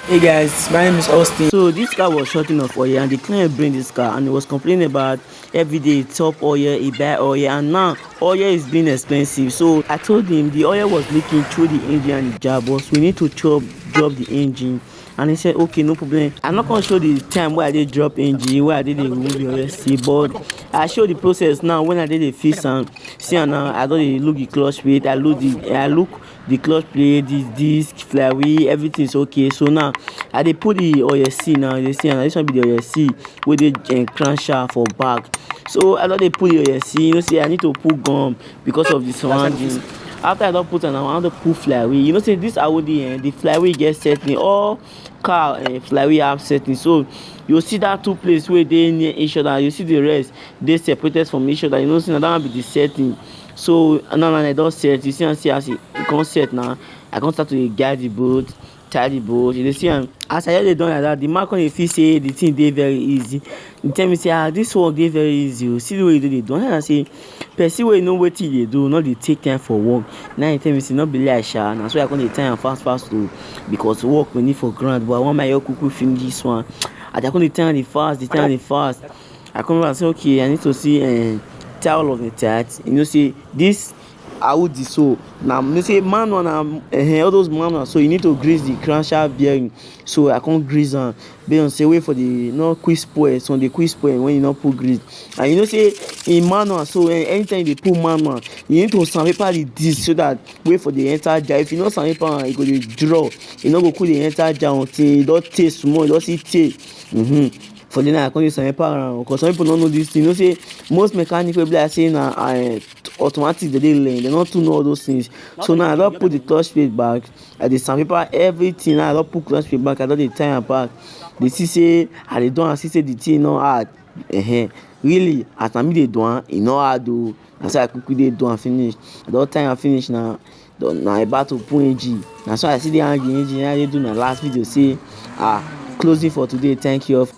Hey guys, my name is Austin. So this car was shorting of oil and the client bring this car and he was complaining about every day he top oil, he buy oil and now oil is being expensive. So I told him the oil was leaking through the engine and the gearbox. We need to drop the engine. And he said okay, no problem. I'm not gonna show the time where I did drop engine, where I did remove the oil seal, but I show the process now when I did the fix am. See am now, I don dey look the clutch plate, I look the clutch plate, the disc, flywheel, everything is okay. So now I dey put the oil seal now. You dey see am, this one be the oil seal wey dey crankshaft for back. So I don dey put the oil seal, you know say I need to put gum because of the surrounding. After I don put am, I wan put flywheel. You know say this Audi the flywheel get setting. All car flywheel have setting. So you see that two place wey dey near each other, you see the rest dey separated from each other. You know say na that one be the setting. So now I don set, you see am, see as e come set now. I come start to dey guide the bolt, tie the bolt. You dey see am, as I just dey done like that, the man come dey feel say the thing dey very easy. He tell me say this work dey very easy o, see the way you dey do am. I say person wey know wetin e dey do no dey take time for work. Now he tell me say no be lie sha, na so I come dey tell am fast fast o, because work we need for ground, but I want my own kuku finish this one. As I come dey tell am the fast, I come back say okay, I need to see tie all of the tight. You know say this Audi so na, you know say manual na all those manual, so you need to grease the crankshaft bearing. So I come grease am based on say wait for the no quick spoil, some dey quick spoil when you no put grease. And you know say in manual, so anytime you dey put manual, you need to sandpaper the disc so that wait for the enter jar. If you no sandpaper am, e go dey draw, e no go cool the enter jar until e don tey small, e don still tey. For the night I come use sandpaper am, because some people no know this thing. You know say most mechanic wey be like say na automatic dem dey learn, dem no too know all those things. So now I don put the clutch plate back, I dey sandpaper everything. Now I don put clutch plate back, I don dey tie am back. Dey see say I dey do am, see say the thing no hard. Really, as na me dey do am, e no hard o. Na so I quickly dey do am finish. I don tie am finish now. Na about to put engine. Na so I still dey hang the engine. I dey do my last video say closing for today, thank you all.